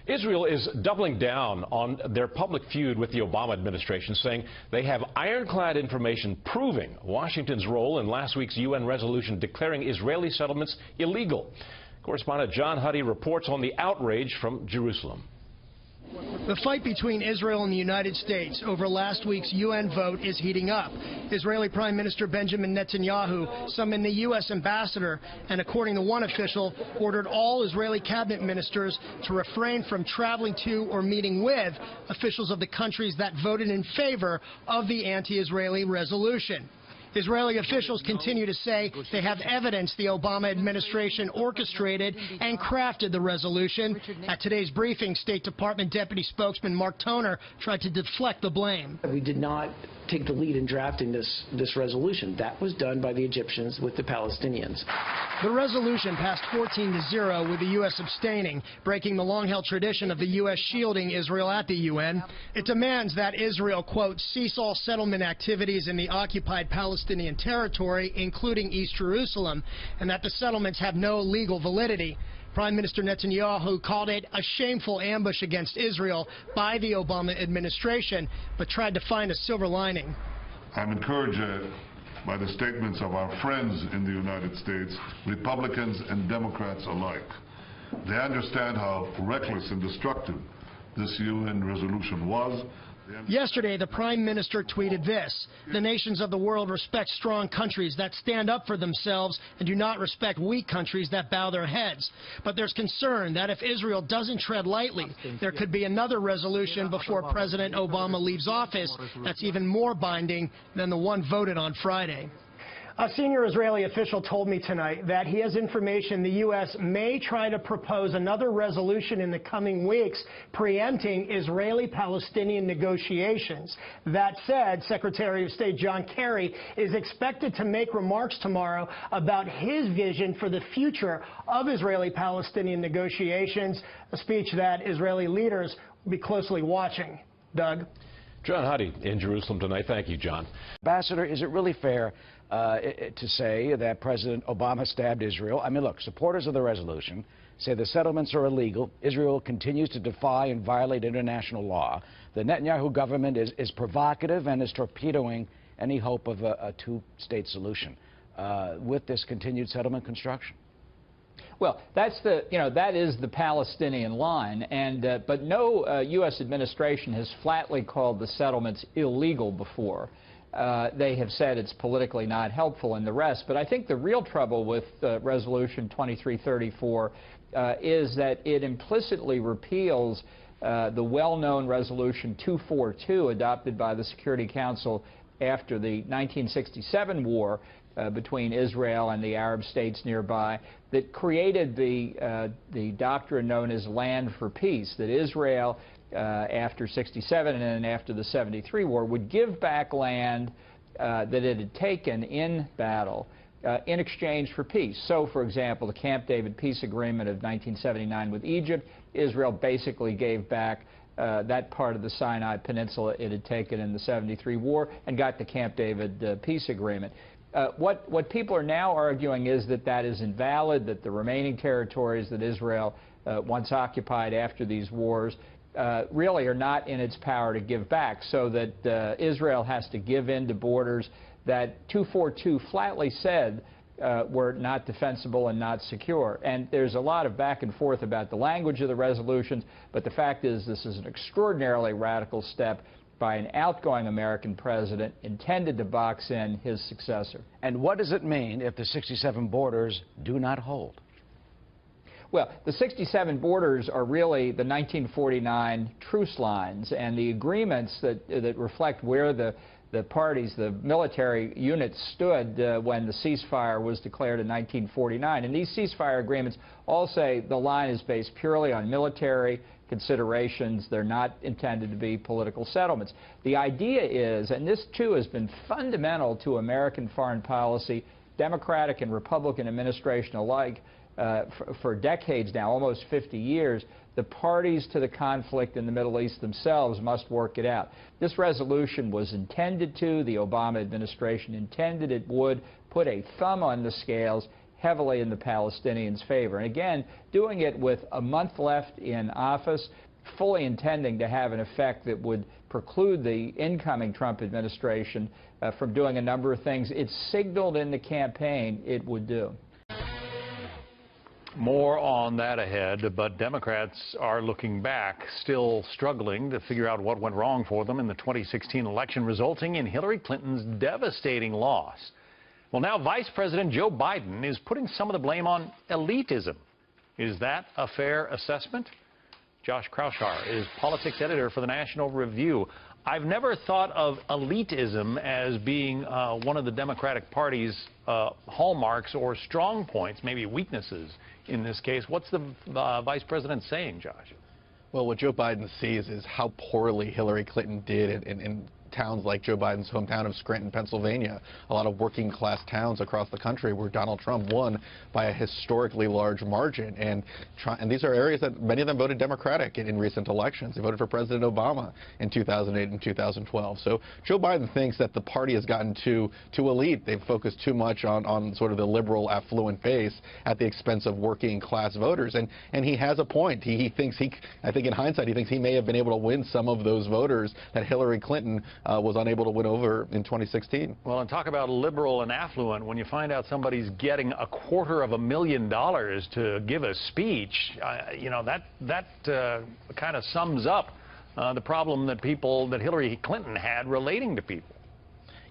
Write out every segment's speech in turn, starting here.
Israel is doubling down on their public feud with the Obama administration, saying they have ironclad information proving Washington's role in last week's UN resolution declaring Israeli settlements illegal. Correspondent John Huddy reports on the outrage from Jerusalem. The fight between Israel and the United States over last week's UN vote is heating up. Israeli Prime Minister Benjamin Netanyahu summoned the U.S. ambassador and, according to one official, ordered all Israeli cabinet ministers to refrain from traveling to or meeting with officials of the countries that voted in favor of the anti-Israeli resolution. Israeli officials continue to say they have evidence the Obama administration orchestrated and crafted the resolution. At today's briefing, State Department Deputy Spokesman Mark Toner tried to deflect the blame. We did not take the lead in drafting this resolution. That was done by the Egyptians with the Palestinians. The resolution passed 14-0 with the U.S. abstaining, breaking the long-held tradition of the U.S. shielding Israel at the UN. It demands that Israel, quote, cease all settlement activities in the occupied Palestinian territory, including East Jerusalem, and that the settlements have no legal validity. Prime Minister Netanyahu called it a shameful ambush against Israel by the Obama administration, but tried to find a silver lining. I'm encouraged by the statements of our friends in the United States, Republicans and Democrats alike. They understand how reckless and destructive this UN resolution was. Yesterday, the Prime Minister tweeted this: "The nations of the world respect strong countries that stand up for themselves and do not respect weak countries that bow their heads. But there's concern that if Israel doesn't tread lightly, there could be another resolution before President Obama leaves office that's even more binding than the one voted on Friday." A senior Israeli official told me tonight that he has information the U.S. may try to propose another resolution in the coming weeks preempting Israeli-Palestinian negotiations. That said, Secretary of State John Kerry is expected to make remarks tomorrow about his vision for the future of Israeli-Palestinian negotiations, a speech that Israeli leaders will be closely watching. Doug? John Huddy in Jerusalem tonight. Thank you, John. Ambassador, is it really fair to say that President Obama stabbed Israel? I mean, look, supporters of the resolution say the settlements are illegal. Israel continues to defy and violate international law. The Netanyahu government is provocative and is torpedoing any hope of a two-state solution with this continued settlement construction. Well, that is the Palestinian line, and but no U.S. administration has flatly called the settlements illegal before. They have said it's politically not helpful and the rest. But I think the real trouble with Resolution 2334 is that it implicitly repeals the well-known Resolution 242 adopted by the Security Council after the 1967 war between Israel and the Arab states nearby, that created the doctrine known as land for peace, that Israel, after 67 and then after the 73 war, would give back land that it had taken in battle in exchange for peace. So, for example, the Camp David peace agreement of 1979 with Egypt, Israel basically gave back that part of the Sinai Peninsula it had taken in the 73 war and got the Camp David peace agreement. What people are now arguing is that that is invalid, that the remaining territories that Israel once occupied after these wars really are not in its power to give back, so that Israel has to give in to borders that 242 flatly said were not defensible and not secure. And there's a lot of back and forth about the language of the resolutions, but the fact is this is an extraordinarily radical step by an outgoing American president intended to box in his successor. And what does it mean if the 67 borders do not hold? Well, the 67 borders are really the 1949 truce lines and the agreements that reflect where the parties, the military units stood when the ceasefire was declared in 1949. And these ceasefire agreements all say the line is based purely on military considerations. They're not intended to be political settlements. The idea is, and this too has been fundamental to American foreign policy, Democratic and Republican administration alike, for decades now, almost 50 years, the parties to the conflict in the Middle East themselves must work it out. This resolution was intended to, the Obama administration intended it would, put a thumb on the scales heavily in the Palestinians' favor. And again, doing it with a month left in office, fully intending to have an effect that would preclude the incoming Trump administration from doing a number of things it signaled in the campaign it would do. More on that ahead, but Democrats are looking back, still struggling to figure out what went wrong for them in the 2016 election, resulting in Hillary Clinton's devastating loss. Well, now Vice President Joe Biden is putting some of the blame on elitism. Is that a fair assessment? Josh Kraushaar is politics editor for the National Review. I've never thought of elitism as being one of the Democratic Party's hallmarks or strong points, maybe weaknesses in this case. What's the vice president saying, Josh? Well, what Joe Biden sees is how poorly Hillary Clinton did in towns like Joe Biden's hometown of Scranton, Pennsylvania, a lot of working class towns across the country where Donald Trump won by a historically large margin. And these are areas that many of them voted Democratic in recent elections. They voted for President Obama in 2008 and 2012. So Joe Biden thinks that the party has gotten too elite. They've focused too much on sort of the liberal, affluent base at the expense of working class voters. And he has a point. He thinks I think in hindsight, he thinks he may have been able to win some of those voters that Hillary Clinton was unable to win over in 2016. Well, and talk about liberal and affluent. When you find out somebody's getting $250,000 to give a speech, you know, that kind of sums up the problem that Hillary Clinton had relating to people.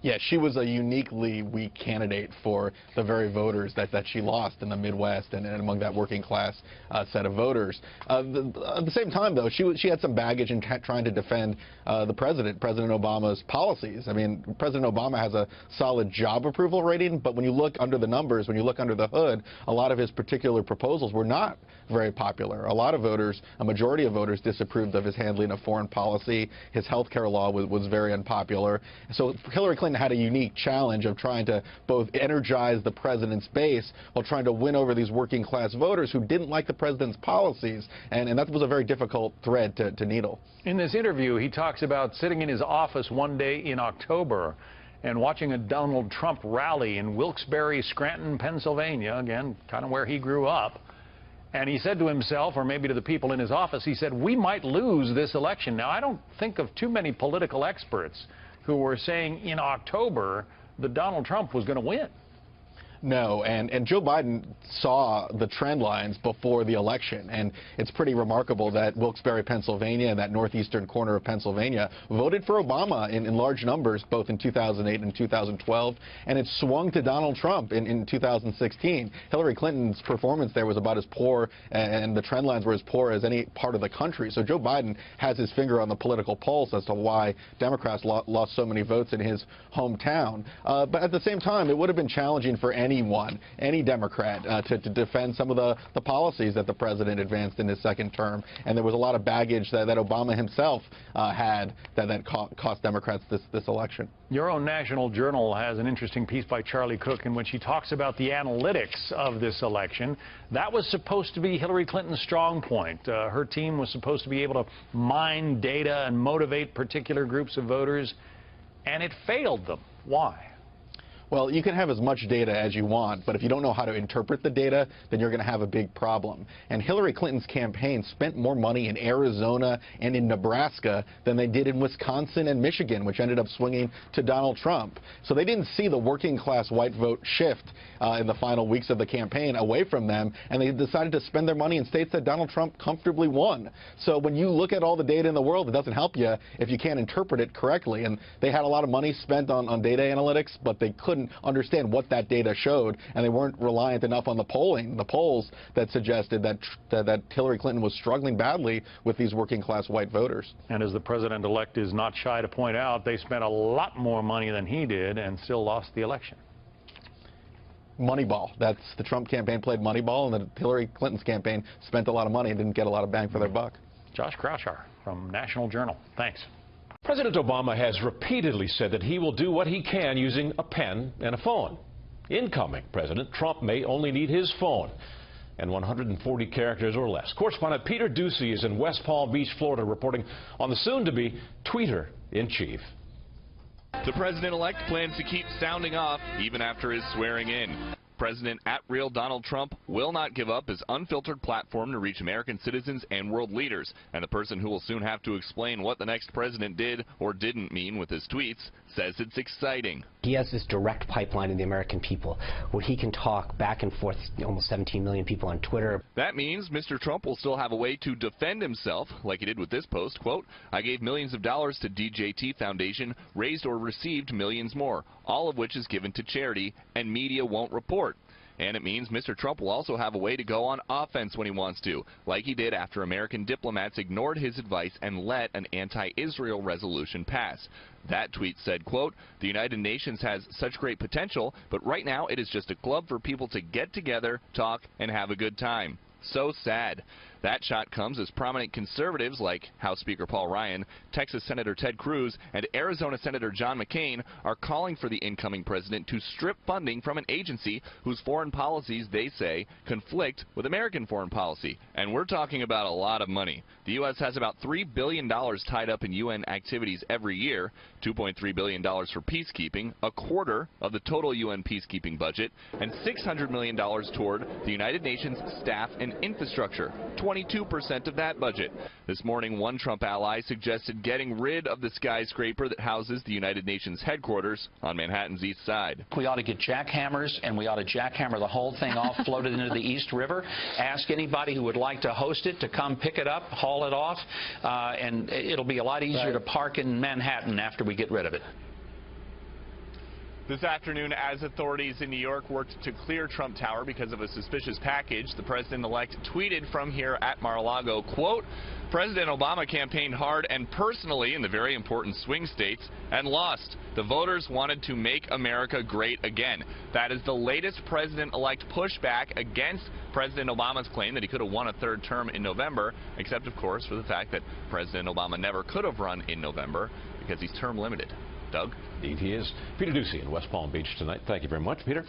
Yeah, she was a uniquely weak candidate for the very voters that she lost in the Midwest and among that working class set of voters. At the same time, though, she had some baggage in trying to defend President Obama's policies. I mean, President Obama has a solid job approval rating, but when you look under the numbers, when you look under the hood, a lot of his particular proposals were not very popular. A lot of voters, a majority of voters, disapproved of his handling of foreign policy. His health care law was very unpopular. So Hillary Clinton had a unique challenge of trying to both energize the president's base while trying to win over these working class voters who didn't like the president's policies. And that was a very difficult thread to needle. In this interview, he talks about sitting in his office one day in October and watching a Donald Trump rally in Wilkes-Barre, Scranton, Pennsylvania, again, kind of where he grew up. And he said to himself, or maybe to the people in his office, he said, we might lose this election. Now, I don't think of too many political experts who were saying in October that Donald Trump was going to win. No, and Joe Biden saw the trend lines before the election, and it's pretty remarkable that Wilkes-Barre, Pennsylvania, and that northeastern corner of Pennsylvania voted for Obama in large numbers, both in 2008 and 2012, and it swung to Donald Trump in 2016. Hillary Clinton's performance there was about as poor, and the trend lines were as poor as any part of the country. So Joe Biden has his finger on the political pulse as to why Democrats lost so many votes in his hometown. But at the same time, it would have been challenging for any Democrat to defend some of the policies that the president advanced in his second term. And there was a lot of baggage that Obama himself had that cost Democrats this election. Your own National Journal has an interesting piece by Charlie Cook in which he talks about the analytics of this election. That was supposed to be Hillary Clinton's strong point. Her team was supposed to be able to mine data and motivate particular groups of voters, and it failed them. Why? Well, you can have as much data as you want, but if you don't know how to interpret the data, then you're going to have a big problem. And Hillary Clinton's campaign spent more money in Arizona and in Nebraska than they did in Wisconsin and Michigan, which ended up swinging to Donald Trump. So they didn't see the working class white vote shift in the final weeks of the campaign away from them, and they decided to spend their money in states that Donald Trump comfortably won. So when you look at all the data in the world, it doesn't help you if you can't interpret it correctly. And they had a lot of money spent on data analytics, but they couldn't understand what that data showed, and they weren't reliant enough on the polls that suggested that Hillary Clinton was struggling badly with these working class white voters. And as the president-elect is not shy to point out, they spent a lot more money than he did and still lost the election. Moneyball. That's the Trump campaign played Moneyball, and the Hillary Clinton's campaign spent a lot of money and didn't get a lot of bang for their buck. Josh Kraushaar from National Journal. Thanks. President Obama has repeatedly said that he will do what he can using a pen and a phone. Incoming President Trump may only need his phone and 140 characters or less. Correspondent Peter Ducey is in West Palm Beach, Florida, reporting on the soon-to-be tweeter-in-chief. The president-elect plans to keep sounding off even after his swearing in. President @RealDonald Trump will not give up his unfiltered platform to reach American citizens and world leaders. And the person who will soon have to explain what the next president did or didn't mean with his tweets says it's exciting. He has this direct pipeline in the American people where he can talk back and forth, almost 17 million people on Twitter. That means Mr. Trump will still have a way to defend himself, like he did with this post, quote, "I gave millions of dollars to DJT Foundation, raised or received millions more, all of which is given to charity, and media won't report." And it means Mr. Trump will also have a way to go on offense when he wants to, like he did after American diplomats ignored his advice and let an anti-Israel resolution pass. That tweet said, quote, "The United Nations has such great potential, but right now it is just a club for people to get together, talk, and have a good time." So sad. That shot comes as prominent conservatives like House Speaker Paul Ryan, Texas Senator Ted Cruz, and Arizona Senator John McCain are calling for the incoming president to strip funding from an agency whose foreign policies, they say, conflict with American foreign policy. And we're talking about a lot of money. The U.S. has about $3 billion tied up in UN activities every year, $2.3 billion for peacekeeping, a quarter of the total UN peacekeeping budget, and $600 million toward the United Nations staff and infrastructure. 22% of that budget. This morning, one Trump ally suggested getting rid of the skyscraper that houses the United Nations headquarters on Manhattan's east side. We ought to get jackhammers, and we ought to jackhammer the whole thing off, float it into the East River, ask anybody who would like to host it to come pick it up, haul it off, and it'll be a lot easier to park in Manhattan after we get rid of it. This afternoon, as authorities in New York worked to clear Trump Tower because of a suspicious package, the president-elect tweeted from here at Mar-a-Lago, quote, "President Obama campaigned hard and personally in the very important swing states and lost. The voters wanted to make America great again." That is the latest president-elect pushback against President Obama's claim that he could have won a third term in November, except, of course, for the fact that President Obama never could have run in November because he's term limited. Doug? Indeed he is. Peter Ducey in West Palm Beach tonight. Thank you very much, Peter.